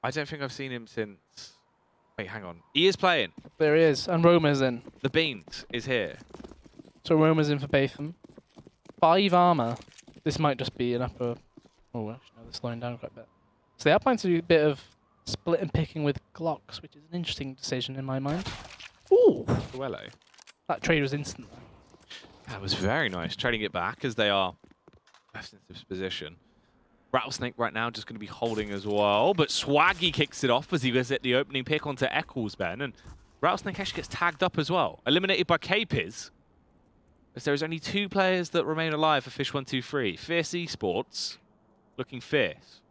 I don't think I've seen him since... Wait, hang on. He is playing. There he is, and Roma's in. The Beans is here. So Roma's in for Batham. 5 armor. This might just be an upper... Oh, actually, no, they're slowing down quite a bit. So they are planning to do a bit of split and picking with Glocks, which is an interesting decision in my mind. Ooh! Hello. That trade was instant. That was very nice. Trading it back as they are left in this position. Rattlesnake right now just going to be holding as well, but Swaggy kicks it off as he goes at the opening pick onto Eccles, Ben, and Rattlesnake actually gets tagged up as well. Eliminated by Capiz, as there is only 2 players that remain alive for Fish123. Fierce Esports, looking fierce.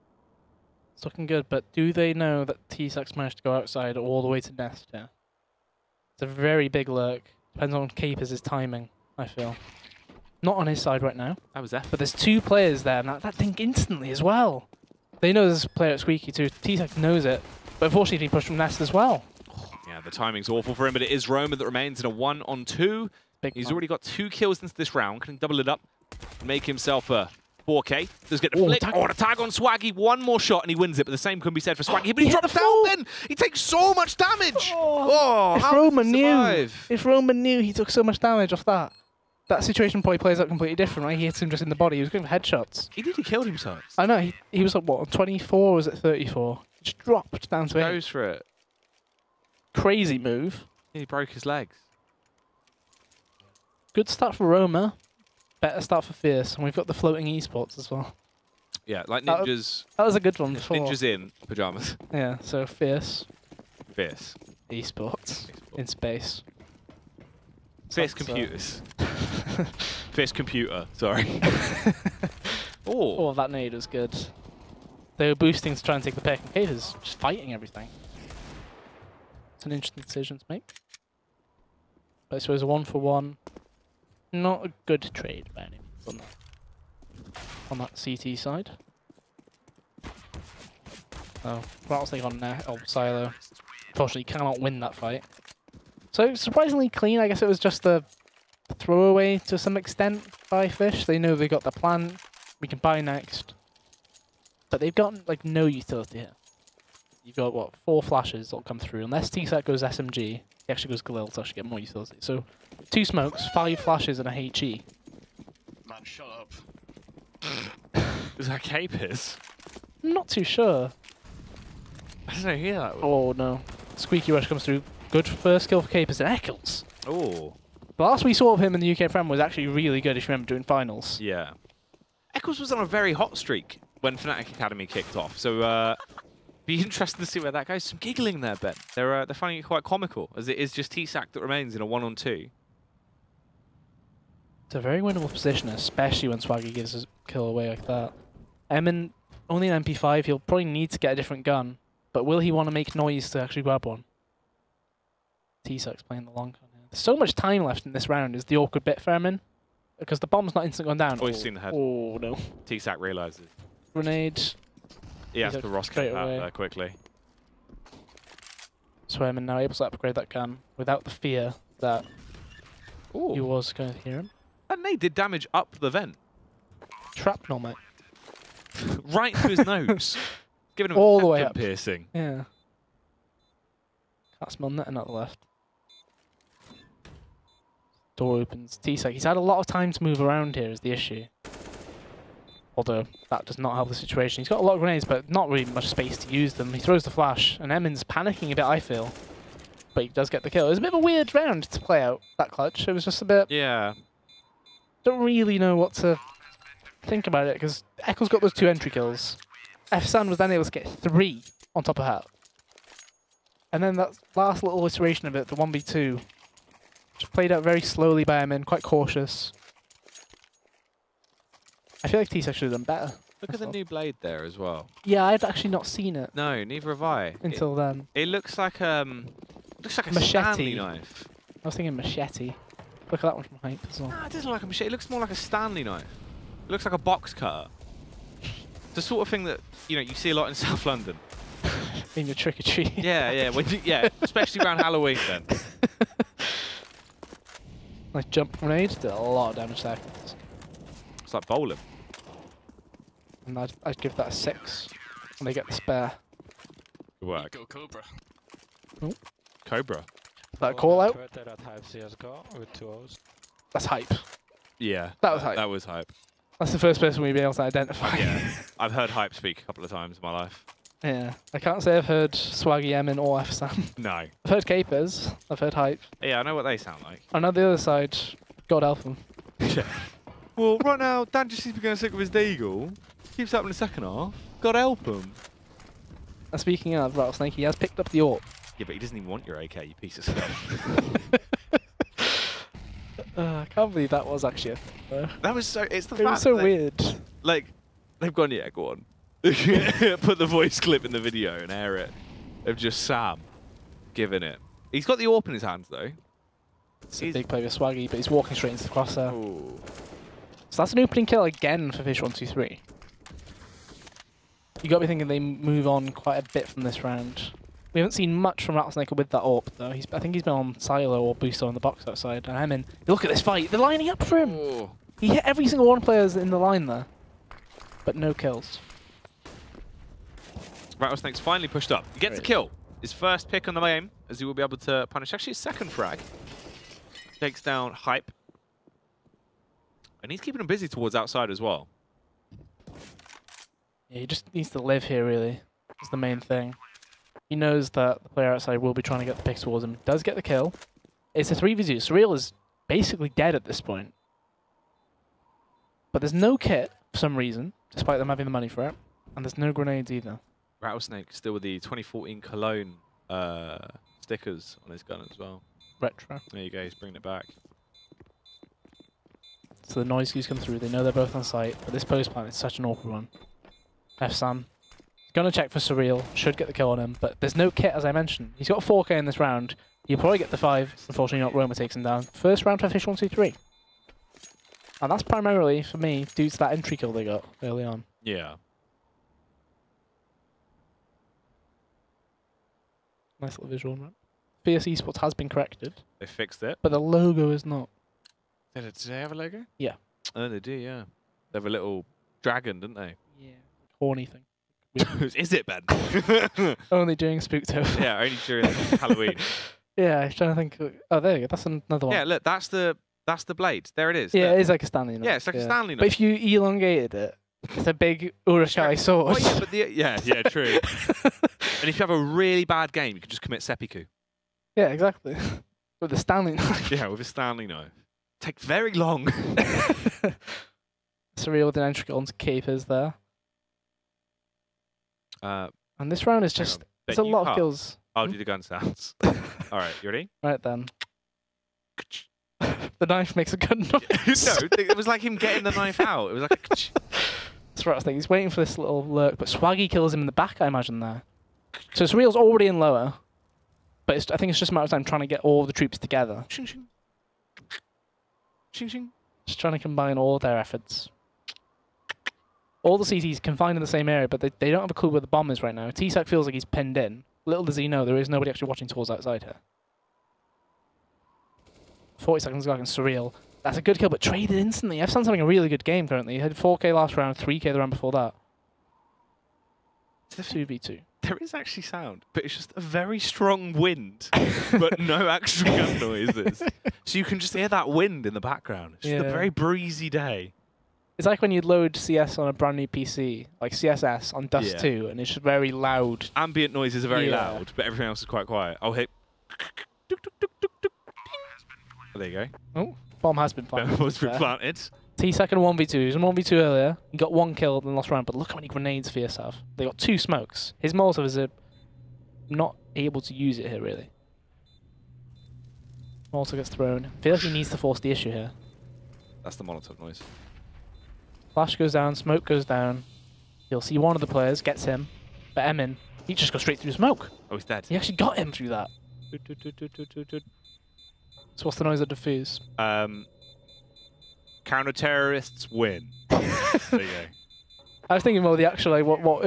It's looking good, but do they know that T-Sax managed to go outside all the way to Nest here? It's a very big lurk. Depends on Capiz's timing, I feel. Not on his side right now. That was effort. But there's 2 players there, and that thing instantly as well. They know there's a player at Squeaky too. T-Sax knows it, but unfortunately he pushed from Nest as well. Yeah, the timing's awful for him, but it is Roma that remains in a 1-on-2. He's already got 2 kills into this round. Can double it up and make himself a 4K. Does get the flick. Oh, the tag on Swaggy. One more shot and he wins it, but the same can be said for Swaggy. But he drops down then. He takes so much damage. Oh, if Roma knew. If Roma knew he took so much damage off that. That situation probably plays out completely different, right? He hits him just in the body. He was going for headshots. He killed himself. I know. He was like, what, on 24 or was it 34? He just dropped down to 8. Goes for it. Crazy move. He broke his legs. Good start for Roma. Better start for Fierce. And we've got the floating esports as well. Yeah, like Ninjas. That was a good one before. Ninjas in pajamas. Yeah, so Fierce. Fierce. Esports. In space. Fierce computers. Fierce computer, sorry. Oh, that nade was good. They were boosting to try and take the pick, and Cave is just fighting everything. It's an interesting decision to make. But I suppose a 1-for-1, not a good trade by any means on that CT side. Oh, Rattlesnake on there, Silo. Unfortunately, cannot win that fight. So surprisingly clean. I guess it was just a throwaway to some extent by Fish. They know they got the plan. We can buy next. But they've got like no utility here. You've got what, 4 flashes that'll come through. Unless T-Set goes SMG, he actually goes Galil to actually get more utility. So 2 smokes, 5 flashes, and a HE. Man, shut up. Is that Capiz? I'm not too sure. I don't know who that was. Oh no. Squeaky Rush comes through. Good first kill for Capers and Eccles. Oh. The last we saw of him in the UK Prem was actually really good, if you remember, during finals. Yeah. Eccles was on a very hot streak when Fnatic Academy kicked off, so be interesting to see where that goes. Some giggling there, Ben. They're finding it quite comical, as it is just T-Sac that remains in a 1-on-2. It's a very winnable position, especially when Swaggy gives his kill away like that. Emin, only an MP5, he'll probably need to get a different gun, but will he want to make noise to actually grab one? T-Sac's playing the long gun here. There's so much time left in this round is the awkward bit for Emin, because the bomb's not instantly gone down. Oh, he's seen the head. Oh, no. T-Sac realizes. Grenade. He has to Ross cut out there quickly. So Emin now able to upgrade that gun without the fear that he was going to hear him. And they did damage up the vent. Shrapnel, mate. Right through his nose. Giving him all a the way up. Piercing. Yeah. Can't smell nothing at the left. Door opens. T-Sac. He's had a lot of time to move around here is the issue. Although, that does not help the situation. He's got a lot of grenades, but not really much space to use them. He throws the flash, and Emin's panicking a bit, I feel. But he does get the kill. It was a bit of a weird round to play out, that clutch. It was just a bit... Yeah. Don't really know what to think about it, because Eccles got those 2 entry kills. F-San was then able to get 3 on top of that. And then that last little iteration of it, the 1v2, just played out very slowly by Emin, quite cautious. I feel like T-Sac should have done better. Look at the new blade there as well. Yeah, I'd actually not seen it. No, neither have I. Until then. It looks like a machete. Stanley knife. I was thinking machete. Look at that one from height as well. No, it doesn't look like a machete. It looks more like a Stanley knife. It looks like a box cutter. It's the sort of thing that you see a lot in South London. In your trick or treat. Yeah, yeah, especially around Halloween then. Nice jump grenade. Did a lot of damage there. It's like bowling. And I'd give that a 6 when they get the spare. Good work. Go Cobra. Cobra. That call out? Twitter at Hype CSGO with 2 O's. That's hype. Yeah. That was hype. That was hype. That's the first person we've been able to identify. Yeah. I've heard hype speak a couple of times in my life. Yeah. I can't say I've heard Swaggy Emin or FSAM. No. I've heard Capers. I've heard hype. Yeah, I know what they sound like. And on the other side, God help him. Yeah. Well, right now, Dan just seems to be going sick with his deagle. Keeps up in the second half. God help him. And speaking of Rattlesnake, he has picked up the AWP. Yeah, but he doesn't even want your AK, you piece of stuff. I can't believe that was actually That was so... It's the it fact was so that, weird. like, they've gone, yeah, go on. Put the voice clip in the video and air it. Of just Sam giving it. He's got the AWP in his hands, though. It's a big play with Swaggy, but he's walking straight into the crosshair. Ooh. So that's an opening kill again for Fish123. You got to be thinking they move on quite a bit from this round. We haven't seen much from Rattlesnake with that AWP though. I think he's been on silo or booster on the box outside. And Emin, look at this fight. They're lining up for him. Ooh. He hit every single one player's in the line there, but no kills. Rattlesnake's finally pushed up. He gets a kill. His first pick on the lane, as he will be able to punish actually his second frag. Takes down Hype. And he's keeping him busy towards outside as well. Yeah, he just needs to live here really. Is the main thing. He knows that the player outside will be trying to get the pick towards him. Does get the kill. It's a 3v2. Surreal is basically dead at this point. But there's no kit for some reason, despite them having the money for it. And there's no grenades either. Rattlesnake still with the 2014 Cologne stickers on his gun as well. Retro. There you go, he's bringing it back. So the noise cues come through. They know they're both on site. But this post plant is such an awkward one. FSAM. Gonna check for Surreal. Should get the kill on him. But there's no kit, as I mentioned. He's got 4k in this round. He'll probably get the 5. Unfortunately not. Roma takes him down. First round for Fish123. And that's primarily, for me, due to that entry kill they got early on. Yeah. Nice little visual, right? Fierce Esports has been corrected. They fixed it. But the logo is not. Did they have a logo? Yeah. Oh, they do, yeah. They have a little dragon, didn't they? Yeah. Horny thing. Is it, Ben? Only during Spooktober. Yeah, only during Halloween. Yeah, I was trying to think. Oh, there you go. That's another one. Yeah, look, that's the blade. There it is. Yeah, Look. it is like a Stanley knife. Yeah, it's like a Stanley knife. But if you elongated it, it's a big Uruskai sword. Oh, yeah, but yeah, true. And if you have a really bad game, you can just commit seppuku. Yeah, exactly. With the Stanley knife. Yeah, with a Stanley knife. Take very long. Surreal with an entry onto Capers there. And this round is just, it's a lot of kills. I'll do the gun sounds. All right, you ready? Right then. The knife makes a good noise. No, it was like him getting the knife out. It was like a... That's right, I think he's waiting for this little lurk, but Swaggy kills him in the back, I imagine, there. So Surreal's already in lower, but I think it's just a matter of time trying to get all the troops together. Shing, shing. Shing, shing. Just trying to combine all their efforts. All the CTs confined in the same area, but they don't have a clue where the bomb is right now. T-Sac feels like he's pinned in. Little does he know, there is nobody actually watching towards outside here. 40 seconds back and Surreal. That's a good kill, but traded instantly. FSAM's having a really good game currently. He had 4k last round, 3k the round before that. It's 2v2. There is actually sound, but it's just a very strong wind, but no actual gun noises. So you can just hear that wind in the background. It's just a very breezy day. It's like when you load CS on a brand new PC, like CSS on Dust 2, and it's just very loud. Ambient noises are very loud, but everything else is quite quiet. I'll hit... Oh, there you go. Oh, bomb has been planted. Bomb has been planted. T-Sac in 1v2. He was in 1v2 earlier. He got 1 kill in the last round, but look how many grenades Fierce have. They got 2 smokes. His Molotov is not able to use it here, really. Molotov gets thrown. I feel like he needs to force the issue here. That's the Molotov noise. Flash goes down, smoke goes down. You'll see one of the players gets him, but Emin, he just goes straight through smoke. Oh, he's dead. He actually got him through that. So what's the noise of defuse? Counter-terrorists win. There you go. I was thinking more the actual, like,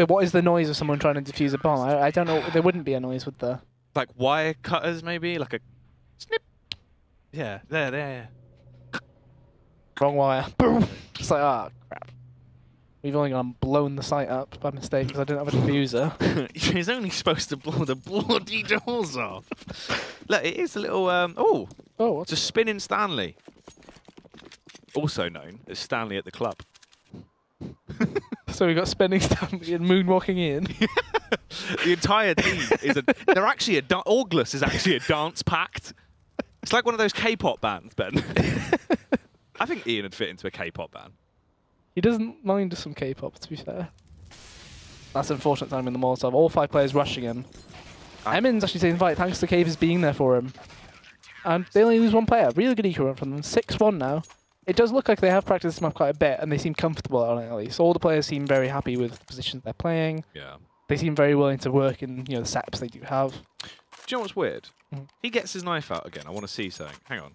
what is the noise of someone trying to defuse a bomb? I don't know. There wouldn't be a noise with the... Like wire cutters, maybe? Like a snip. Yeah, there. Wrong wire. Boom! Just like, ah, crap. We've only gone and blown the site up by mistake because I didn't have a diffuser. He's only supposed to blow the bloody doors off. Look, it is a little... oh, Oh, it's a spinning Stanley. Also known as Stanley at the club. so we got spinning Stanley and moonwalking in. The entire team is a... They're actually a... August is actually a dance pact. It's like one of those K-pop bands, Ben. I think Ian would fit into a K-pop band. He doesn't mind some K-pop, to be fair. That's unfortunate time in the Molotov. All 5 players rushing him. Emin's actually saying fight thanks to Cavers being there for him. And they only lose 1 player. Really good eco run from them. 6-1 now. It does look like they have practiced this map quite a bit, and they seem comfortable on it at least. All the players seem very happy with the positions they're playing. Yeah. They seem very willing to work in the setups they do have. Do you know what's weird? He gets his knife out again. I want to see something. Hang on.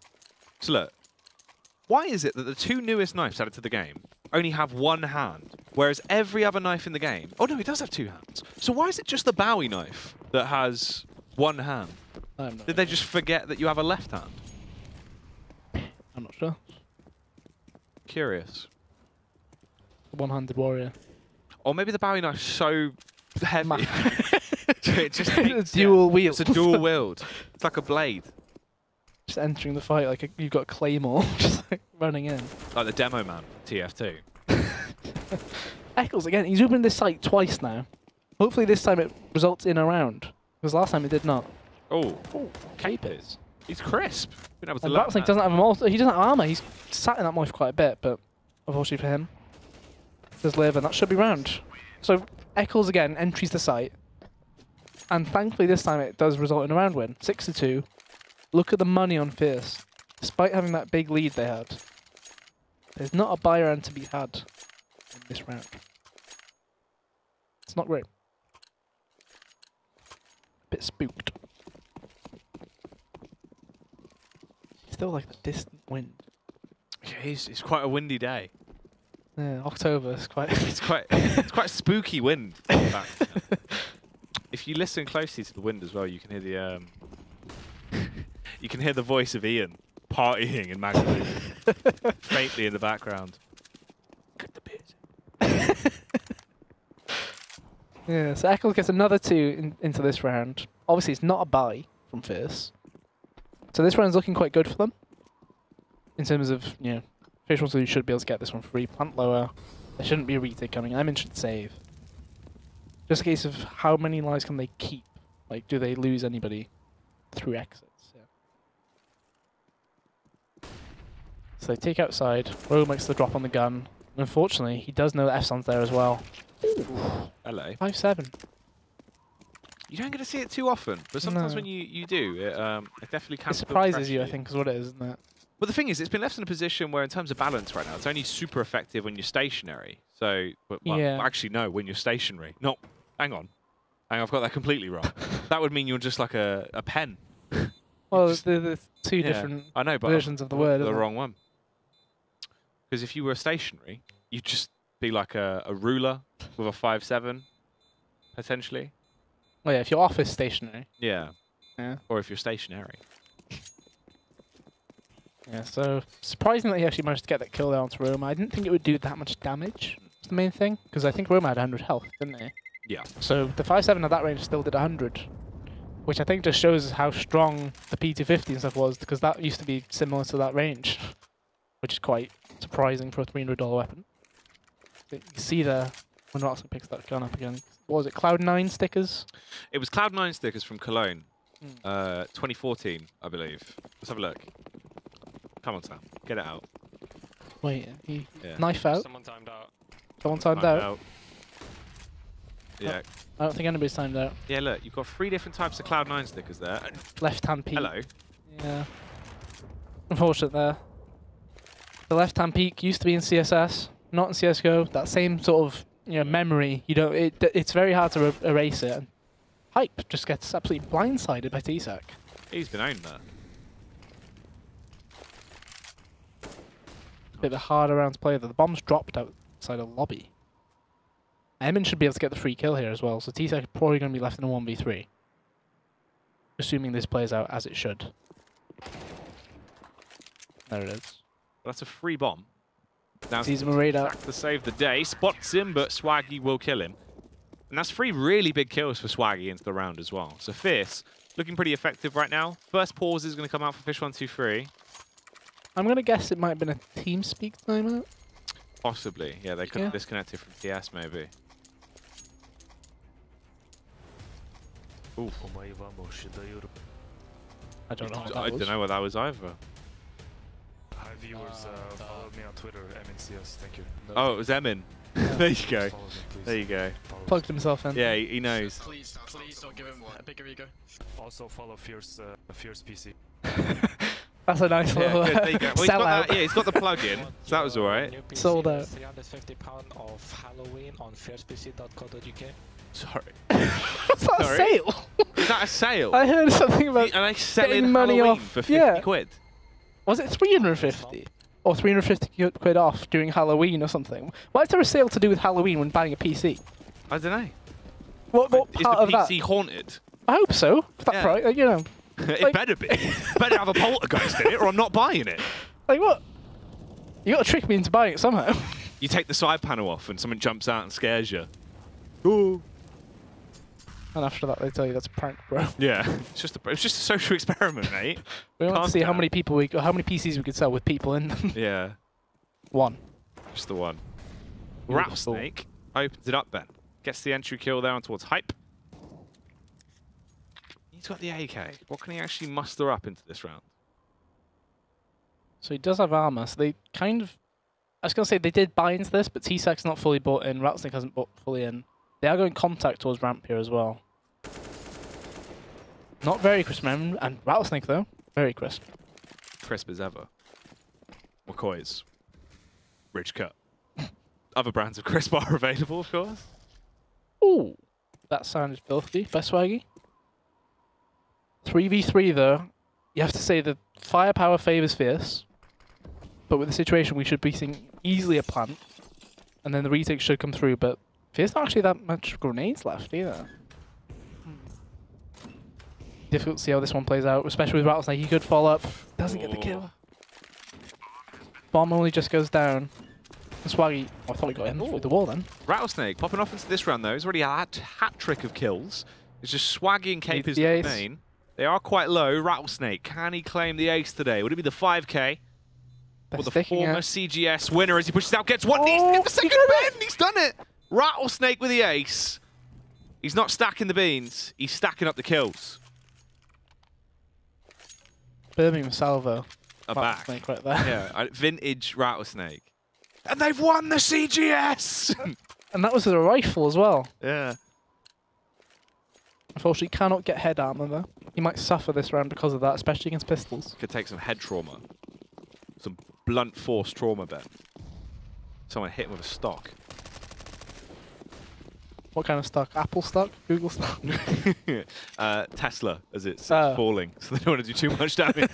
So look. Why is it that the 2 newest knives added to the game only have 1 hand, whereas every other knife in the game... Oh, no, he does have 2 hands. So why is it just the Bowie knife that has 1 hand? Did they just forget that you have a left hand? I'm not sure. Curious. The one-handed warrior. Or maybe the Bowie knife's so heavy. It just It's dual wield. It's a dual wield. It's like a blade. Just entering the fight like you've got a claymore, just like running in. Like the demo man, TF2. Eccles again, he's opened this site twice now. Hopefully this time it results in a round. Because last time it did not. Oh, capers. He's crisp. Been able to And land Rattlesnake that. doesn't have he doesn't have armor. He's sat in that knife quite a bit, but unfortunately for him, does live, and that should be round. So Eccles again entries the site, and thankfully this time it does result in a round win, 6-2. Look at the money on Fierce. Despite having that big lead they had, there's not a buy round to be had in this round. It's not great. A bit spooked. Still like the distant wind. Yeah, it's quite a windy day. Yeah, October is quite. It's quite spooky wind. In fact. If you listen closely to the wind as well, you can hear the you can hear the voice of Ian partying in Magdalene faintly in the background. Cut the beers. Yeah, so Eccles gets another 2 into this round. Obviously, it's not a buy from Fierce. So this round's looking quite good for them. In terms of, Fish123 should be able to get this one free. Plant lower. There shouldn't be a retake coming. Emin should save. Just a case of how many lives can they keep? Like, do they lose anybody through exits? Yeah. So they take outside. Ro makes the drop on the gun. And unfortunately, he does know that F-Son's there as well. Hello. 5-7. You don't get to see it too often, but sometimes No. when you do, it definitely can. It surprises you, I think, is what it is, isn't it? But the thing is, it's been left in a position where, in terms of balance right now, it's only super effective when you're stationary. So, well, Yeah. actually, no, when you're stationary. No, hang on. I've got that completely wrong. That would mean you're just like a pen. Well, just- there's 2 different I know, but versions of the word. the isn't it? wrong one. Because if you were stationary, you'd just be like a ruler with a 5-7, potentially. Oh yeah, if your office stationary. Yeah. Yeah. Or if you're stationary. Yeah, so surprising that he actually managed to get that kill there onto Roma. I didn't think it would do that much damage. That's the main thing. Because I think Roma had 100 health, didn't he? Yeah. So the 5-7 at that range still did 100. Which I think just shows how strong the P250 and stuff was, because that used to be similar to that range. Which is quite surprising for a $300 weapon. You see there, when Rattlesnake picks that gun up again. What was it, Cloud9 stickers? It was Cloud9 stickers from Cologne. 2014, I believe. Let's have a look. Come on, Sam. Get it out. Wait, he Yeah. knife out. Someone timed out. Someone timed Time out. Yeah. I don't think anybody's timed out. Yeah, look, you've got 3 different types of Cloud9 stickers there. Left-hand peak. Hello. Yeah. Unfortunate there. The left-hand peak used to be in CSS, not in CSGO. That same sort of memory. It's very hard to erase it. Hype just gets absolutely blindsided by TSAC. He's been owned there. Bit of a harder round to play though. The bomb's dropped outside a lobby. Emin should be able to get the free kill here as well, so TSAC is probably going to be left in a 1v3. Assuming this plays out as it should. There it is. That's a free bomb. Now sees him a radar. to save the day. Spots him, but Swaggy will kill him. And that's 3 really big kills for Swaggy into the round as well. So Fierce, looking pretty effective right now. First pause is going to come out for Fish123. I'm going to guess it might have been a TeamSpeak timeout. Possibly. Yeah, they could have disconnected from TS maybe. Ooh. I don't know what I that was. don't know what that was either. Hi viewers, follow me on Twitter, MNCS, thank you. Oh, it was Emin. There you go. Follow me, please. There you go. Plugged himself in. Yeah, he knows. Please don't give him a bigger ego. Also follow Fierce PC. That's a nice Yeah, little good, there you go. Well, he's sell got out. that, yeah, he's got the plug-in, so that was alright. Sold out. £350 of Halloween on firstpc.co.uk. Sorry. What's that, a Sorry? sale? Is that a sale? I heard something about And I sell getting in money Halloween off. for 50 Yeah. quid. Was it 350? Or 350 quid off during Halloween or something? Why is there a sale to do with Halloween when buying a PC? I don't know. What Is part the of that? PC haunted? I hope so. For that Yeah. price, you know. It Like- better be. Better have a poltergeist in it, or I'm not buying it. Like what? You got to trick me into buying it somehow. You take the side panel off and someone jumps out and scares you. Ooh. And after that, they tell you that's a prank, bro. Yeah, it's just a social experiment, mate. We want Calm to see how down. many people how many PCs we could sell with people in them. Yeah, One. just the one. Beautiful. Rattlesnake opens it up then. Gets the entry kill there on towards Hype. He's got the AK. What can he actually muster up into this round? So he does have armor. So they kind of, I was gonna say they did buy into this, but T-Sac's not fully bought in. Rattlesnake hasn't bought fully in. They are going contact towards ramp here as well. Not very crisp, and Rattlesnake though, very crisp. Crisp as ever. McCoy's. Ridge cut. Other brands of crisp are available, of course. Ooh, that sounded filthy by Swaggy. 3v3 though, you have to say the firepower favours Fierce, but with the situation we should be seeing easily a plant, and then the retake should come through, but Fierce not actually that much grenades left either. Difficult to see how this one plays out, especially with Rattlesnake. He could fall up, doesn't get the kill. Bomb only just goes down. And Swaggy, oh, I thought we got him through the wall then. Rattlesnake popping off into this round though. He's already had a hat trick of kills. It's just Swaggy and Cape is the the ace. main. They are quite low. Rattlesnake, can he claim the ace today? Would it be the 5k? They're Or the sticking former it. CGS winner as he pushes out, gets one. Oh, He's the he second got it. win. He's done it. Rattlesnake with the ace. He's not stacking the beans. He's stacking up the kills. Birmingham Salvo. A back. Rattlesnake right there. Yeah, vintage Rattlesnake. And they've won the CGS! And that was a rifle as well. Yeah. Unfortunately, cannot get head armor though. He might suffer this round because of that, especially against pistols. Could take some head trauma. Some blunt force trauma, Ben. Someone hit him with a stock. What kind of stock? Apple stock? Google stock? Tesla, as it's Oh. falling, so they don't want to do too much damage.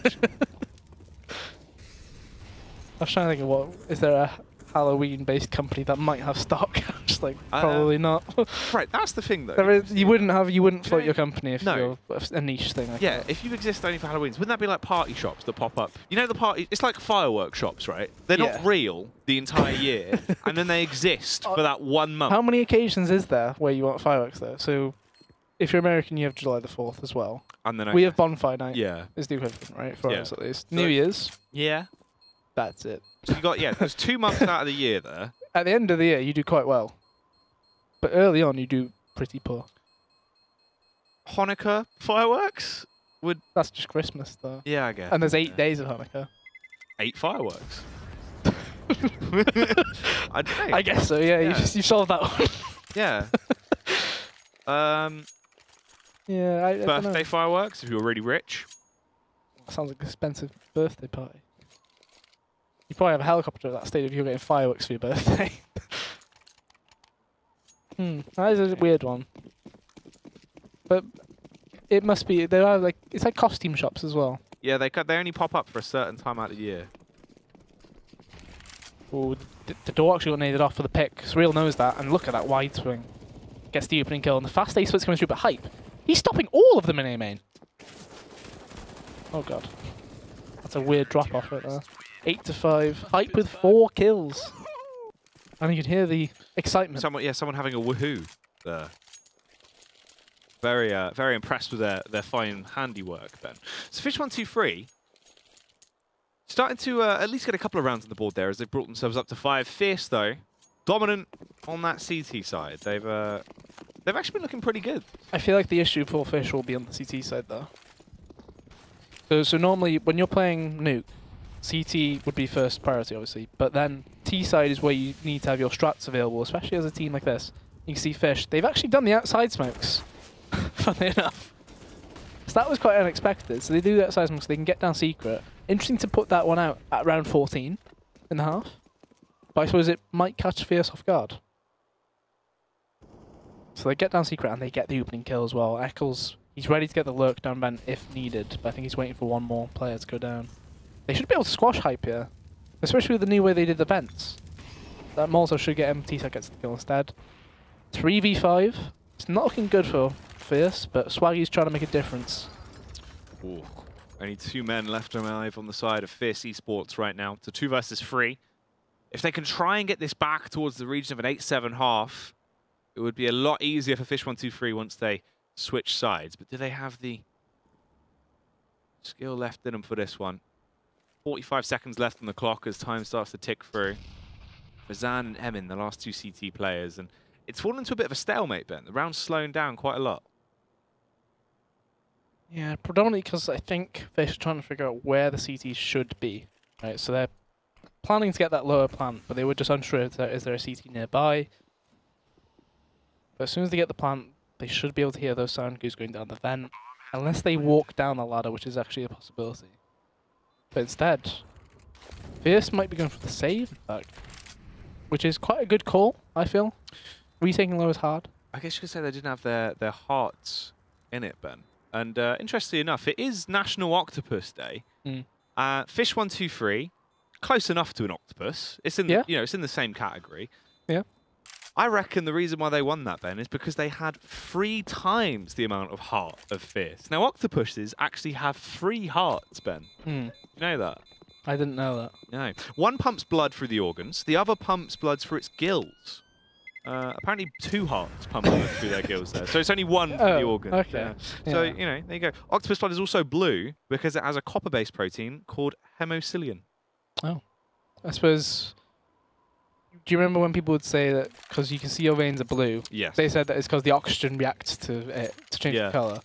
I was trying to think of what, is there a Halloween-based company that might have stock? Just like, probably not. Right, that's the thing though. There is, you wouldn't float your company if No. you're a niche thing like Yeah, that. if you exist only for Halloweens, wouldn't that be like party shops that pop up? You know the party, it's like firework shops, right? They're Yeah. not real the entire year, and then they exist for that 1 month. How many occasions is there where you want fireworks though? So, if you're American, you have July the 4th as well. And then We have Bonfire Night. yeah. Is the equivalent, right? For Yeah. us at least. So New Year's, Yeah. that's it. So you got, there's 2 months out of the year there. At the end of the year, you do quite well. But early on, you do pretty poor. Hanukkah fireworks? That's just Christmas, though. Yeah, I guess. And there's 8 Yeah. days of Hanukkah. 8 fireworks. I don't know. I guess so, yeah. Yeah. You solved that one. Yeah. Yeah, I don't know. Birthday fireworks, if you're really rich. Sounds like an expensive birthday party. You probably have a helicopter at that stage if you're getting fireworks for your birthday. That is a weird one. But it must be, there are like, it's like costume shops as well. Yeah, they only pop up for a certain time out of the year. Oh, the door actually got naded off for the pick. Surreal knows that, and look at that wide swing. Gets the opening kill, and the fast ace split's coming through, but Hype, he's stopping all of them in A main. Oh god. That's a weird drop off right there. 8 to 5. Hype with 4 kills. And you can hear the excitement. Someone having a woohoo there. Very impressed with their fine handiwork, Ben. So Fish123 starting to at least get a couple of rounds on the board there as they've brought themselves up to 5. Fierce, though, dominant on that CT side. They've actually been looking pretty good. I feel like the issue for Fish will be on the CT side, though. So normally, when you're playing Nuke, CT would be first priority, obviously. But then T side is where you need to have your strats available, especially as a team like this. You can see Fish. They've actually done the outside smokes, funnily enough. So that was quite unexpected. So they do the outside smokes so they can get down secret. Interesting to put that one out at round 14 in the half. But I suppose it might catch Fierce off guard. So they get down secret and they get the opening kill as well. Eccles, he's ready to get the lurk down vent if needed, but I think he's waiting for one more player to go down. They should be able to squash Hype here, especially with the new way they did the vents. That Molotov should get MT so gets the kill instead. 3v5. It's not looking good for Fierce, but Swaggy's trying to make a difference. Ooh. Only 2 men left alive on the side of Fierce Esports right now. It's a 2 versus 3. If they can try and get this back towards the region of an 8-7 half, it would be a lot easier for Fish123 once they switch sides. But do they have the skill left in them for this one? 45 seconds left on the clock as time starts to tick through. Razan and Emin, the last 2 CT players. And it's fallen into a bit of a stalemate, Ben. The round's slowing down quite a lot. Yeah, predominantly because I think Fish are trying to figure out where the CT should be. Right, so they're planning to get that lower plant, but they were just unsure if is there a CT nearby. But as soon as they get the plant, they should be able to hear those sound cues going down the vent, unless they walk down the ladder, which is actually a possibility. But instead, Fierce might be going for the save, in fact, which is quite a good call, I feel. Retaking low is hard. I guess you could say they didn't have their hearts in it, Ben. And interestingly enough, it is National Octopus Day. Fish123, close enough to an octopus. It's in it's in the same category. Yeah. I reckon the reason why they won that, Ben, is because they had 3 times the amount of heart of Fierce. Now, octopuses actually have 3 hearts, Ben. You know that? I didn't know that. No. One pumps blood through the organs. The other pumps blood through its gills. Apparently 2 hearts pump blood through their gills there. So it's only one for the organ. Okay. Yeah. So, you know, there you go. Octopus blood is also blue because it has a copper-based protein called hemocilin. Oh. I suppose... Do you remember when people would say that because you can see your veins are blue? Yes. They said that it's because the oxygen reacts to it to change the colour.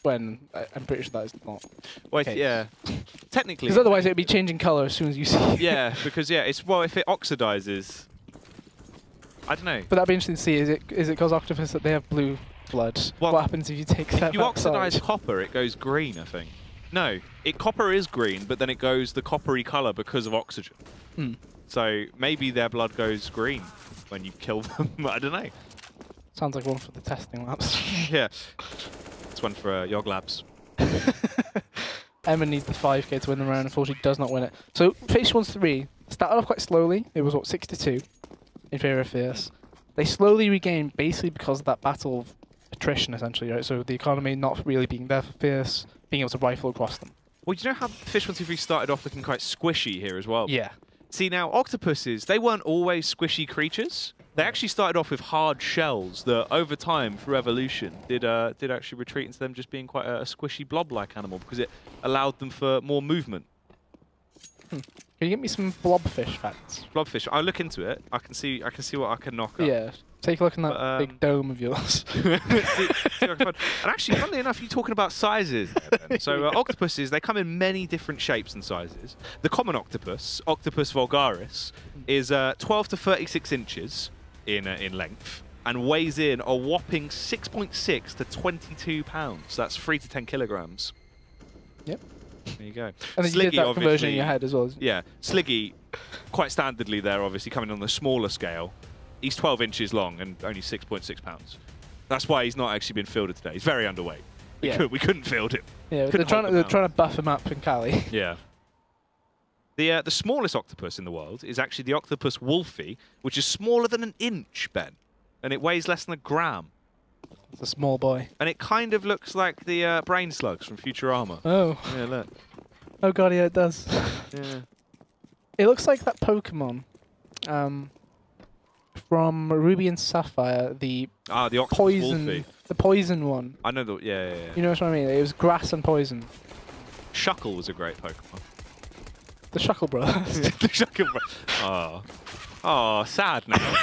When I'm pretty sure that is not. Well, yeah. Technically. Because otherwise it would be changing colour as soon as you see it. Yeah, because if it oxidizes, I don't know. But that'd be interesting to see. Is it because octopus that they have blue blood? Well, what happens if you take that? If you oxidize copper, it goes green, I think. No, copper is green, but then it goes the coppery colour because of oxygen. So maybe their blood goes green when you kill them. I don't know. Sounds like one for the testing labs. Yeah. It's one for Yog Labs. Emma needs the 5k to win the round. Unfortunately, does not win it. So Fish123 started off quite slowly. It was, what, 6-2 in favour of Fierce. They slowly regained basically because of that battle of attrition, essentially, right? So the economy not really being there for Fierce, being able to rifle across them. Well, you know how Fish123 started off looking quite squishy here as well? Yeah. See, now, octopuses, they weren't always squishy creatures. They actually started off with hard shells that, over time, through evolution, did actually retreat into them just being quite a squishy blob-like animal because it allowed them for more movement. Can you get me some blobfish facts? Blobfish, I'll look into it. I can see what I can knock up. Yeah. Take a look in that big dome of yours. And actually, funnily enough, you're talking about sizes there, Ben. So octopuses, they come in many different shapes and sizes. The common octopus, Octopus vulgaris, is 12 to 36 inches in length and weighs in a whopping 6.6 to 22 pounds. That's 3 to 10 kilograms. Yep. There you go. And then you did that conversion in your head as well. Yeah. Sliggy, quite standardly there, obviously, coming on the smaller scale. He's 12 inches long and only 6.6 pounds. That's why he's not actually been fielded today. He's very underweight. We couldn't field him. Yeah, they're trying to buff him up in Cali. Yeah. The smallest octopus in the world is actually the octopus wolfie, which is smaller than an inch, Ben. And it weighs less than a gram. It's a small boy. And it kind of looks like the brain slugs from Futurama. Oh. Yeah, look. Oh god, yeah, it does. Yeah. It looks like that Pokemon. from Ruby and Sapphire, the The octopus poison, wolfie. the poison one. I know the yeah. You know what I mean? It was grass and poison. Shuckle was a great Pokemon. The Shuckle Brothers. The Shuckle Oh, sad now.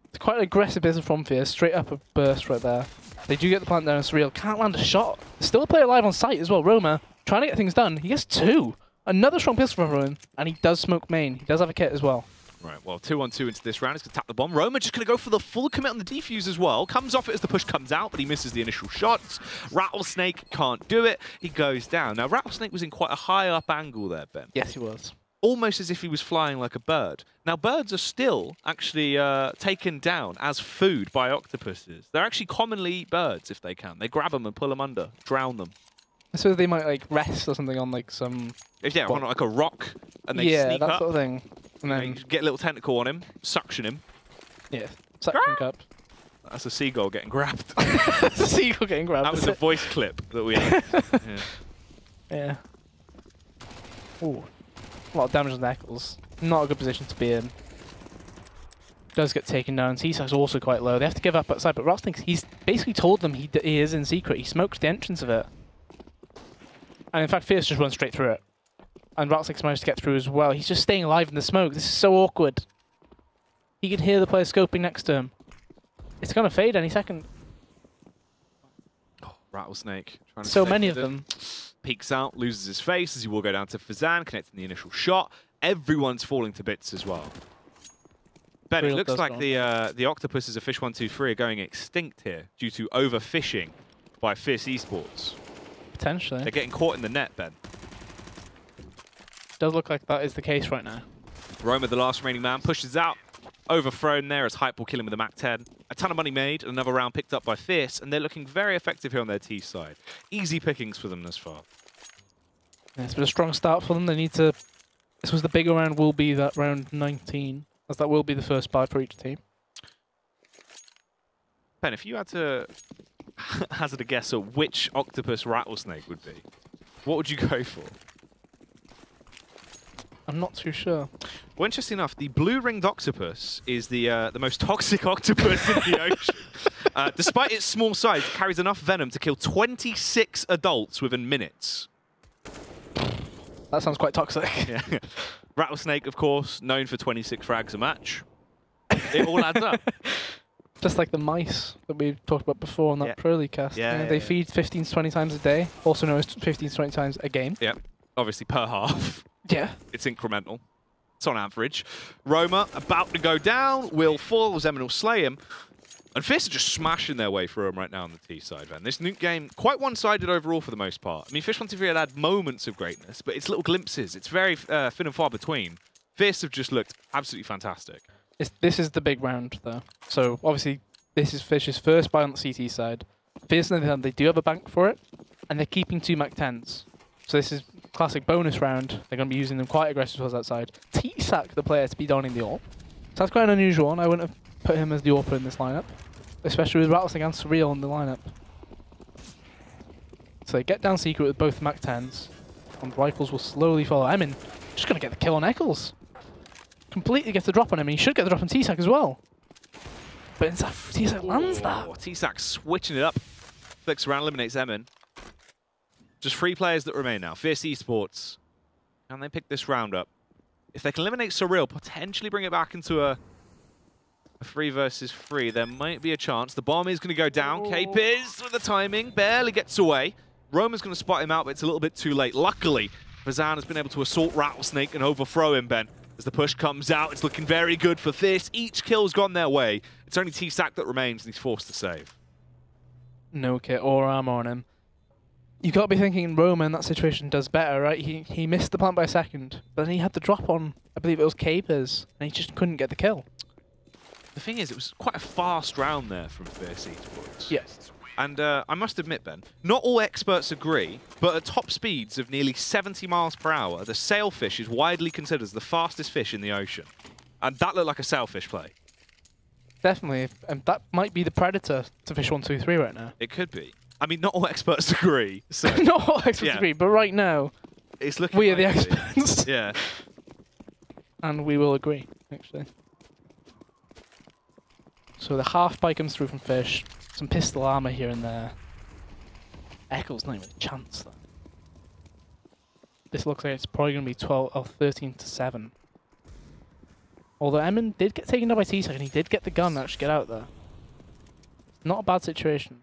It's quite an aggressive business from Fierce. Straight up a burst right there. They do get the plant down. Surreal can't land a shot. There's still a player alive on site as well. Roma trying to get things done. He gets 2. Another strong pistol from him, and he does smoke main. He does have a kit as well. Right, well, 2-on-2 into this round. He's going to tap the bomb. Roma just going to go for the full commit on the defuse as well. Comes off it as the push comes out, but he misses the initial shots. Rattlesnake can't do it. He goes down. Now, Rattlesnake was in quite a high up angle there, Ben. Yes, he was. Almost as if he was flying like a bird. Now, birds are still actually taken down as food by octopuses. They're actually commonly eat birds if they can. They grab them and pull them under, drown them. So they might like rest or something on like some... Yeah, on like a rock, and they yeah, sneak that up. sort of thing. And You then, get a little tentacle on him, suction him. yeah, suction cup. That's a seagull getting grabbed. It's a seagull getting grabbed. That was the voice clip that we had. Yeah. Ooh. A lot of damage on the Eccles. Not a good position to be in. Does get taken down. T-Sac's also quite low. They have to give up outside, but Rattlesnake, he's basically told them he is in secret. He smoked the entrance of it. And in fact, Fierce just runs straight through it. And Rattlesnake's managed to get through as well. He's just staying alive in the smoke. This is so awkward. He can hear the player scoping next to him. It's going to fade any second. Oh, Rattlesnake. Trying to So stay many of hidden. them. Peeks out, loses his face as he will go down to Fazan, connecting the initial shot. Everyone's falling to bits as well. Ben, it Real looks does like go. the octopuses of Fish123 are going extinct here due to overfishing by Fierce Esports. Potentially. They're getting caught in the net, Ben. Does look like that is the case right now. Roma, the last remaining man, pushes out. Overthrown there as Hype will kill him with a Mach 10. A ton of money made, another round picked up by Fierce, and they're looking very effective here on their T side. Easy pickings for them thus far. Yeah, it's been a strong start for them. They need to... This was the bigger round, will be that round 19, as that will be the first buy for each team. Ben, if you had to hazard a guess at which octopus Rattlesnake would be, what would you go for? I'm not too sure. Well, interesting enough, the blue-ringed octopus is the most toxic octopus in the ocean. Despite its small size, it carries enough venom to kill 26 adults within minutes. That sounds quite toxic. Yeah. Rattlesnake, of course, known for 26 frags a match. It all adds up. Just like the mice that we talked about before on that Pro League cast. Yeah, they yeah. feed 15 to 20 times a day, also known as 15 to 20 times a game. Yeah, obviously per half. Yeah. It's incremental. It's on average. Roma about to go down. Will fall. Zemin will slay him. And Fierce are just smashing their way through him right now on the T side, man. This nuke game, quite one-sided overall for the most part. I mean, Fish123 had moments of greatness, but it's little glimpses. It's very thin and far between. Fierce have just looked absolutely fantastic. This is the big round, though. So, obviously, this is Fish's first buy on the CT side. Fierce, on the other hand, they do have a bank for it, and they're keeping 2 Mach 10s. So this is classic bonus round. They're going to be using them quite aggressive towards that side. T-Sac, the player, to be donning the AWP. So that's quite an unusual one. I wouldn't have put him as the AWPer in this lineup, especially with Rattlesnake and Surreal in the lineup. So they get down secret with both Mach 10s, and rifles will slowly follow. Emin just going to get the kill on Eccles. Completely gets the drop on him, and he should get the drop on T-Sac as well. But instead, T-Sac lands that. T-Sac switching it up. Flicks around, eliminates Emin. Just 3 players that remain now. Fierce Esports. Can they pick this round up? If they can eliminate Surreal, potentially bring it back into a 3 versus 3, there might be a chance. The bomb is going to go down. K-Piz with the timing. Barely gets away. Roma's going to spot him out, but it's a little bit too late. Luckily, Fazan has been able to assault Rattlesnake and overthrow him, Ben. As the push comes out, it's looking very good for Fierce. Each kill's gone their way. It's only T-Sac that remains, and he's forced to save. No kit or armor on him. You got to be thinking Roma in that situation does better, right? He missed the plant by a second, but then he had the drop on, I believe it was Capers, and he just couldn't get the kill. The thing is, it was quite a fast round there from Fierce Esports. Yes. And I must admit, Ben, not all experts agree, but at top speeds of nearly 70 miles per hour, the sailfish is widely considered as the fastest fish in the ocean. And that looked like a sailfish play. Definitely, and that might be the predator to Fish123 right now. It could be. I mean, not all experts agree. So Not all experts agree, but right now, it's looking we are the likely. experts. Yeah. And we will agree, actually. So the half bike comes through from Fish. Some pistol armor here and there. Echo's not even a chance, though. This looks like it's probably going to be 12 or 13 to 7. Although Emin did get taken down by T-Sec and he did get the gun and actually get out there. Not a bad situation.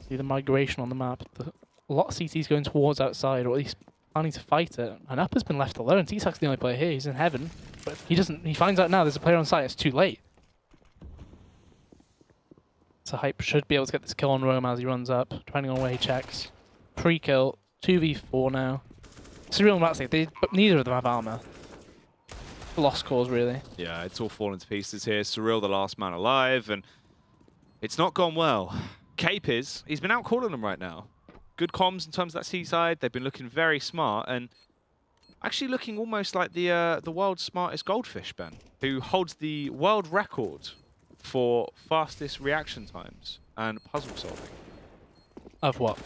See the migration on the map. A lot of CT's going towards outside, or at least planning to fight it. And Upper's been left alone. T-Sec's the only player here. He's in heaven. But he doesn't. He finds out now there's a player on site. It's too late. So Hype should be able to get this kill on Rome as he runs up, depending on where he checks. Pre-kill, 2v4 now. Surreal and Ratstick, but neither of them have armor. Lost cause, really. Yeah, it's all fallen to pieces here. Surreal, the last man alive, and it's not gone well. Cape is. He's been out calling them right now. Good comms in terms of that C-side. They've been looking very smart, and actually looking almost like the world's smartest goldfish, Ben, who holds the world record for fastest reaction times and puzzle solving. Of what?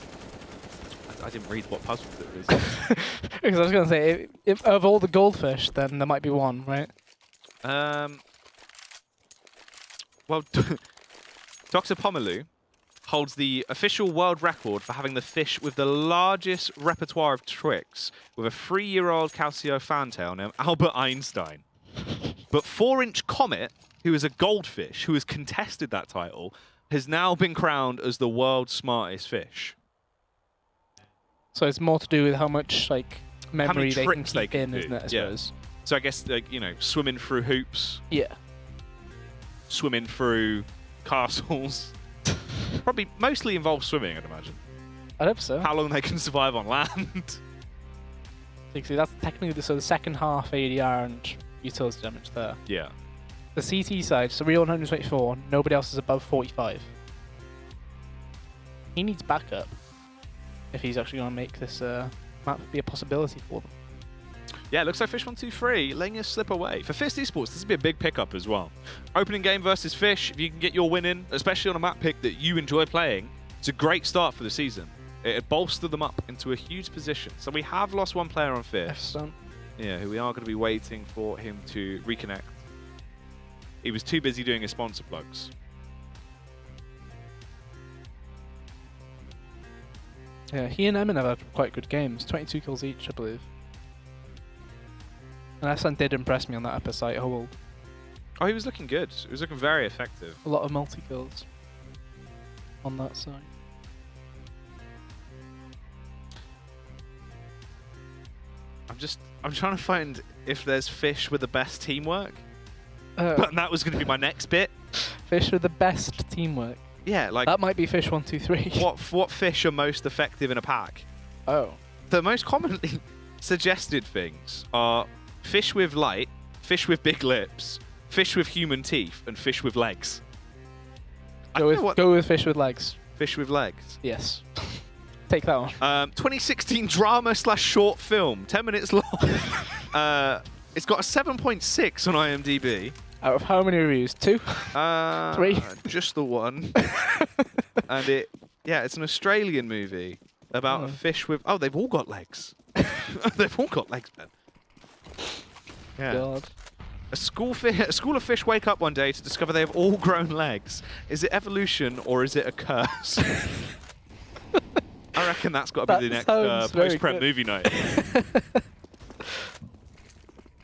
I didn't read what puzzle it was. Because I was going to say, if of all the goldfish, then there might be one, right? Well, Dr. Pomalu holds the official world record for having the fish with the largest repertoire of tricks, with a 3-year-old Calcio fantail named Albert Einstein. But 4-inch Comet, who is a goldfish, who has contested that title, has now been crowned as the world's smartest fish. So it's more to do with how much like memory they can tricks they keep can in, do. isn't it? I Yeah. suppose. So I guess, like, you know, swimming through hoops, Yeah. swimming through castles. Probably mostly involves swimming, I'd imagine. I hope so. How long they can survive on land. See, that's technically the second half ADR and utility damage there. Yeah. The CT side, Surreal 124, nobody else is above 45. He needs backup if he's actually going to make this map be a possibility for them. Yeah, it looks like Fish123 letting us slip away. For Fist Esports, this would be a big pickup as well. Opening game versus Fish, if you can get your win in, especially on a map pick that you enjoy playing, it's a great start for the season. It bolstered them up into a huge position. So we have lost one player on Fish. Yeah, who we are going to be waiting for him to reconnect. He was too busy doing his sponsor plugs. Yeah, he and Emin have had quite good games. 22 kills each, I believe. And Essan did impress me on that upper site hold. Oh, he was looking good. He was looking very effective. A lot of multi-kills on that side. I'm trying to find if there's Fish with the best teamwork. Uh, But that was going to be my next bit. Fish with the best teamwork. Yeah, like That might be Fish123. what fish are most effective in a pack? Oh. The most commonly suggested things are fish with light, fish with big lips, fish with human teeth, and fish with legs. Go with fish with legs. Fish with legs. Yes. Take that one. 2016 drama/short film, 10 minutes long. It's got a 7.6 on IMDb. Out of how many reviews? 2? 3? Just the one. And it's an Australian movie about a fish with... Oh, they've all got legs. They've all got legs, man. Yeah. God. A school of fish wake up one day to discover they have all grown legs. Is it evolution or is it a curse? I reckon that's got to be the next post-prep movie night.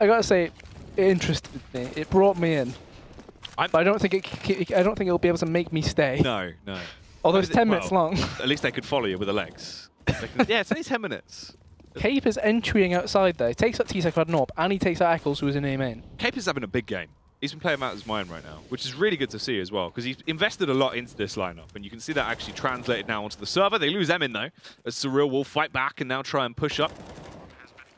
I gotta say, it interested me. It brought me in. But I don't think it'll be able to make me stay. No, no. Although it's 10 minutes long. At least they could follow you with the legs. Yeah, it's only 10 minutes. Cape is entering outside there. He takes out T-Sec Ad Norp, and he takes out Eccles, who is in A main. Cape is having a big game. He's been playing out his mind right now, which is really good to see as well, because he's invested a lot into this lineup, and you can see that actually translated now onto the server. They lose Emin, though, as Surreal will fight back and now try and push up.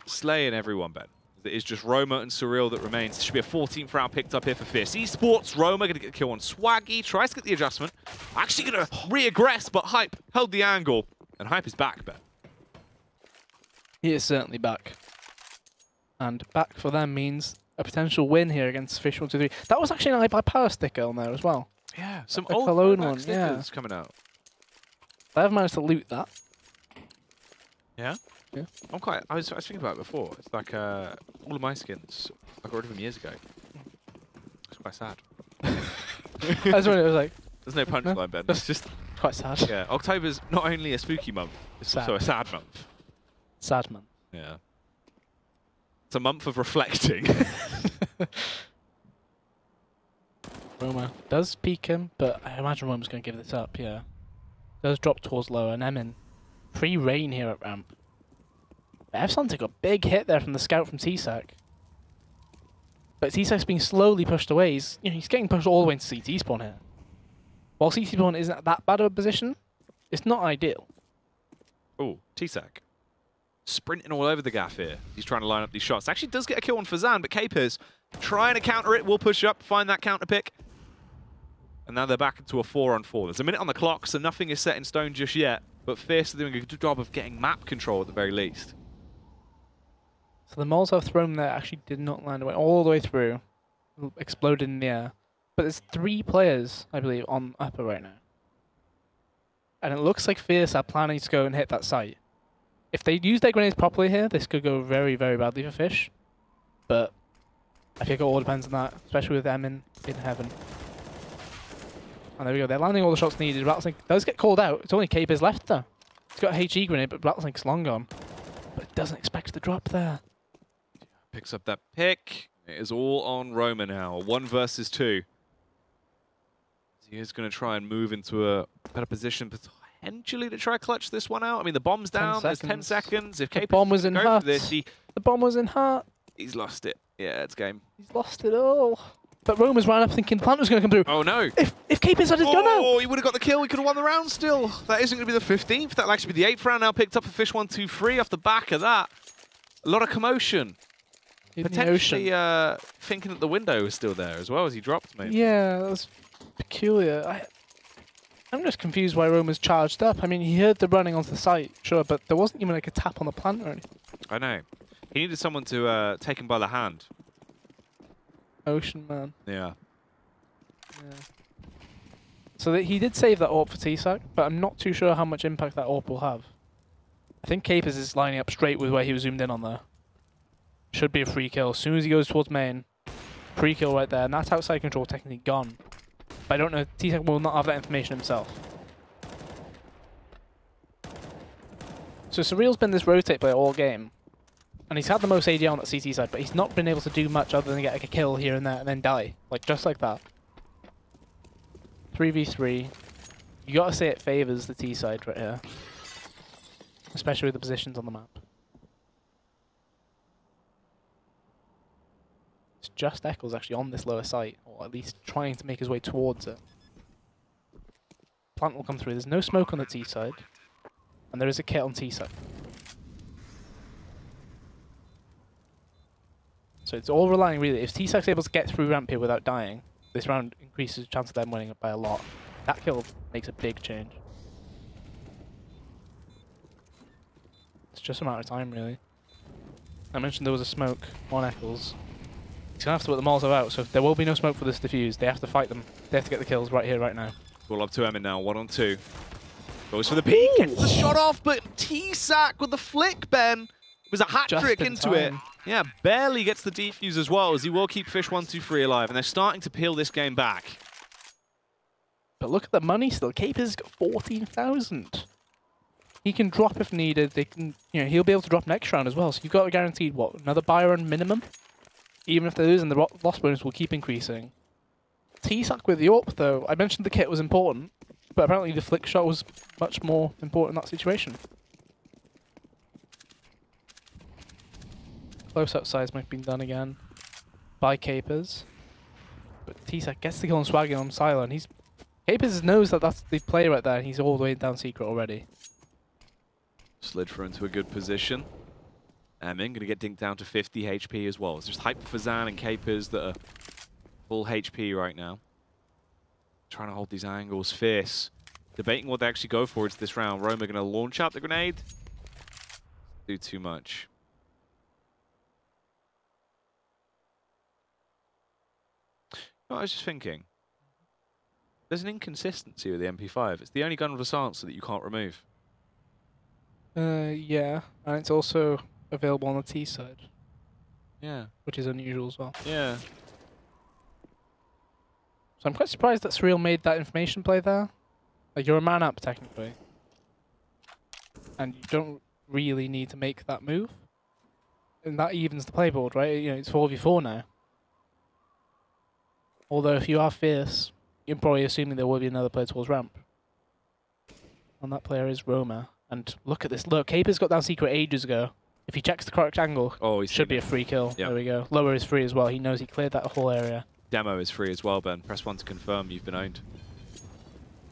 Slaying everyone, Ben. It is just Roma and Surreal that remains. There should be a 14th round picked up here for Fierce Esports. Roma going to get a kill on Swaggy. Tries to get the adjustment. Actually going to re-aggress, but Hype held the angle. And Hype is back, Ben. He is certainly back. And back for them means a potential win here against Fish123. That was actually an iPad Power sticker on there as well. Yeah, some a old Cologne throwback one, stickers coming out. They've managed to loot that. Yeah? I was thinking about it before. It's like all of my skins, I got rid of them years ago. It's quite sad. That's when it was like. There's no punchline, Ben. It's just quite sad. yeah. October's not only a spooky month, it's also a sad month. Sad month. Yeah. It's a month of reflecting. Roma does peek him, but I imagine Roma's going to give this up. Yeah. Does drop towards lower, and Emin free reign here at ramp. Evson took a big hit there from the scout from TSAC. But TSAC's being slowly pushed away. He's getting pushed all the way into CT spawn here. While CT spawn isn't that bad of a position, it's not ideal. Oh, TSAC. Sprinting all over the gaff here. He's trying to line up these shots. Actually does get a kill on Fazan, but Capers trying to counter it. Will push up, find that counter pick. And now they're back into a 4-on-4. There's a minute on the clock, so nothing is set in stone just yet. But Fierce are doing a good job of getting map control at the very least. So the Molotov thrown there actually did not land away all the way through. Exploded in the air. But there's 3 players, I believe, on upper right now. And it looks like Fierce are planning to go and hit that site. If they use their grenades properly here, this could go very, very badly for Fish. But I think it all depends on that, especially with them in heaven. And there we go, they're landing all the shots needed. Rattlesnake does get called out. It's only Capers left though. He's got a HE grenade, but Rattlesnake's long gone. But it doesn't expect the drop there. Picks up that pick. It is all on Roma now. 1 versus 2. He is going to try and move into a better position, potentially to try clutch this one out. I mean, the bomb's down. There's 10 seconds. If the bomb was in heart. The bomb was in heart. He's lost it. Yeah, it's game. He's lost it all. But Roma's ran up thinking Plant was going to come through. Oh no! If Capers had his gun out, oh, he would have got the kill. He could have won the round still. That isn't going to be the 15th. That'll actually be the 8th round now. Picked up for Fish123 off the back of that. A lot of commotion. In potentially thinking that the window is still there as well as he dropped, maybe. Yeah, that's peculiar. I'm just confused why Roma's charged up. I mean, he heard the running onto the site, sure, but there wasn't even like a tap on the plant or anything. I know. He needed someone to take him by the hand. Ocean man. Yeah. So he did save that AWP for TSAC, but I'm not too sure how much impact that AWP will have. I think Capers is lining up straight with where he was zoomed in on there. Should be a free kill. As soon as he goes towards main, free kill right there, and that's outside control technically gone. But I don't know, TSAC will not have that information himself. So Surreal's been this rotate player all game. And he's had the most AD on that CT side, but he's not been able to do much other than get like a kill here and there and then die. Like, just like that. 3v3. You gotta say it favors the T side right here. Especially with the positions on the map. It's just Eccles actually on this lower site, or at least trying to make his way towards it. Plant will come through. There's no smoke on the T side. And there is a kit on T side. So it's all relying really, if TSAC's able to get through ramp here without dying, this round increases the chance of them winning it by a lot. That kill makes a big change. It's just a matter of time really. I mentioned there was a smoke on Eccles. He's going to have to put the Molotov out, so there will be no smoke for this defuse. They have to fight them. They have to get the kills right here, right now. Ball up to Emin now, 1-on-2. Goes for the peek, gets the shot off, but TSAC with the flick, Ben. It was a hat trick into it. Yeah, barely gets the defuse as well, as he will keep Fish123 alive, and they're starting to peel this game back. But look at the money still. Capers got 14,000. He can drop if needed. They can, he'll be able to drop next round as well. So you've got a guaranteed what, another buy run minimum. Even if they're losing, the loss bonus will keep increasing. TSAC with the AWP though. I mentioned the kit was important, but apparently the flick shot was much more important in that situation. Close-up size might be done again by Capers. But TSAC gets the kill on Swaggy on Silo, and Capers knows that that's the play right there, and he's all the way down secret already. Slid for into a good position. Emin going to get dinked down to 50 HP as well. It's just Hyper Fazan and Capers that are full HP right now. Trying to hold these angles fierce. Debating what they actually go for into this round. Roma going to launch out the grenade. Do too much. I was just thinking, there's an inconsistency with the MP5. It's the only gun with a silencer that you can't remove. Yeah, and it's also available on the T side, Yeah. which is unusual as well. Yeah. So I'm quite surprised that Surreal made that information play there. Like, you're a man up, technically. And you don't really need to make that move. And that evens the playboard, right? You know, it's 4v4 now. Although if you are fierce, you're probably assuming there will be another player towards ramp. And that player is Roma. And look at this. Look, Caper's got down secret ages ago. If he checks the correct angle, Oh, should be a free kill. Yep. There we go. Lower is free as well. He knows he cleared that whole area. Demo is free as well, Ben. Press 1 to confirm you've been owned.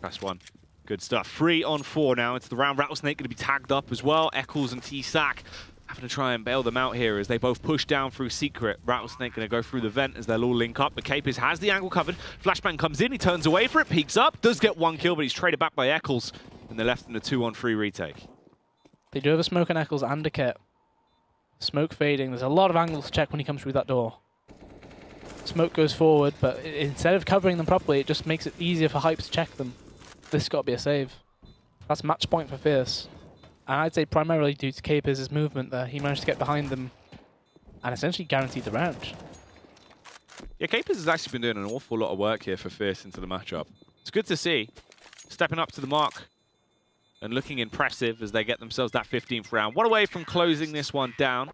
Press 1. Good stuff. 3 on 4 now into the round. Rattlesnake going to be tagged up as well. Eccles and T-Sack having to try and bail them out here as they both push down through secret. Rattlesnake going to go through the vent as they'll all link up. But Capers has the angle covered. Flashbang comes in. He turns away for it. Peeks up. Does get 1 kill, but he's traded back by Eccles. And they're left in a 2-on-3 retake. They do have a smoke on Eccles and a kit. Smoke fading. There's a lot of angles to check when he comes through that door. Smoke goes forward, but instead of covering them properly, it just makes it easier for Hype to check them. This has got to be a save. That's match point for Fierce. And I'd say primarily due to Capers' movement there. He managed to get behind them and essentially guaranteed the round. Yeah, Capers has actually been doing an awful lot of work here for Fierce into the matchup. It's good to see. Stepping up to the mark and looking impressive as they get themselves that 15th round. One away from closing this one down.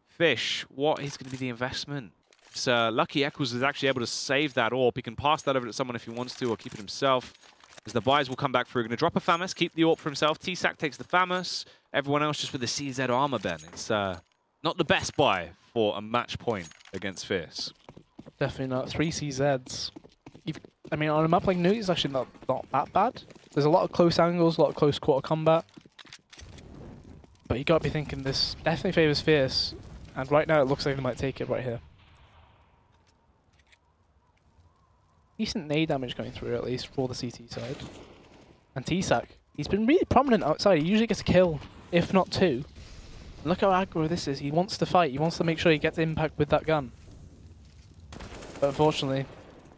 Fish, what is going to be the investment? It's lucky Eccles is actually able to save that AWP. He can pass that over to someone if he wants to, or keep it himself. As the buys will come back through. Going to drop a FAMAS, keep the AWP for himself. T-Sack takes the FAMAS. Everyone else just with the CZ armor, Ben. It's not the best buy for a match point against Fierce. Definitely not. 3 CZs. I mean, on a map like Newt, it's actually not that bad. There's a lot of close angles, a lot of close quarter combat. But you got to be thinking this definitely favors Fierce. And right now it looks like they might take it right here. Decent nade damage going through at least for the CT side. And T-Sack, he's been really prominent outside. He usually gets a kill, if not 2. Look how aggro this is. He wants to fight. He wants to make sure he gets impact with that gun. But unfortunately,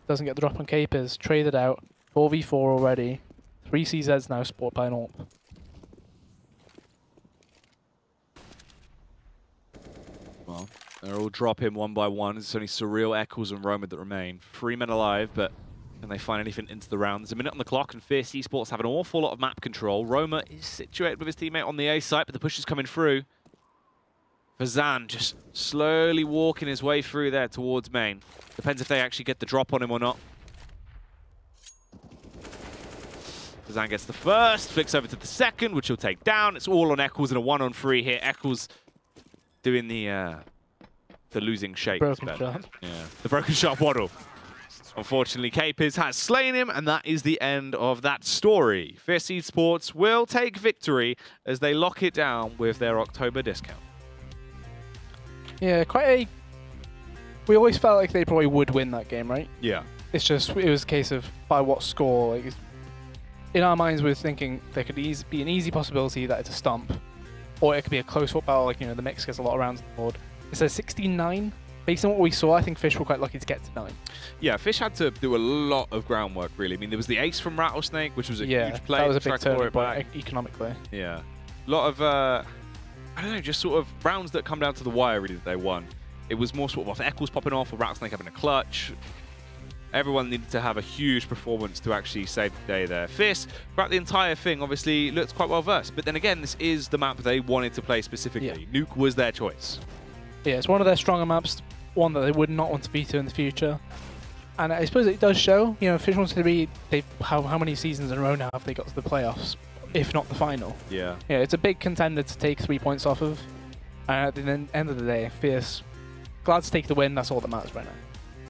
doesn't get the drop on Capers. Traded out. 4v4 already. 3 CZs now, sport by an AWP. Well, they're all dropping one by one. It's only Surreal, Eccles, and Roma that remain. 3 men alive, but can they find anything into the round? There's a minute on the clock, and Fierce Esports have an awful lot of map control. Roma is situated with his teammate on the A site, but the push is coming through. Fazan just slowly walking his way through there towards main. Depends if they actually get the drop on him or not. Fazan gets the first, flicks over to the second, which he'll take down. It's all on Eccles in a 1-on-3 here. Eccles doing the losing shake. Broken shot. Yeah, the broken shot waddle. Unfortunately, Capers has slain him, and that is the end of that story. Fierce Esports will take victory as they lock it down with their October discount. Yeah, quite a... We always felt like they probably would win that game, right? Yeah. It's just, it was a case of by what score. Like, in our minds, we were thinking there could be an easy possibility that it's a stomp, or it could be a close foot battle, like, you know, the mix gets a lot of rounds on the board. It says 16-9. Based on what we saw, I think Fish were quite lucky to get to 9. Yeah, Fish had to do a lot of groundwork, really. I mean, there was the ace from Rattlesnake, which was a huge play. That was a big Tried to claw turning it back. point economically. Yeah. A lot of, I don't know, just sort of rounds that come down to the wire, really, that they won. It was more sort of off Eccles popping off or Rattlesnake having a clutch. Everyone needed to have a huge performance to actually save the day there. Fierce, throughout the entire thing, obviously looked quite well versed. But then again, this is the map they wanted to play specifically. Yeah. Nuke was their choice. Yeah, it's one of their stronger maps, one that they would not want to beat in the future. And I suppose it does show, you know, Fish wants to be, how many seasons in a row now have they got to the playoffs, if not the final? Yeah. Yeah, it's a big contender to take 3 points off of. And at the end of the day, Fierce, glad to take the win, that's all that matters right now.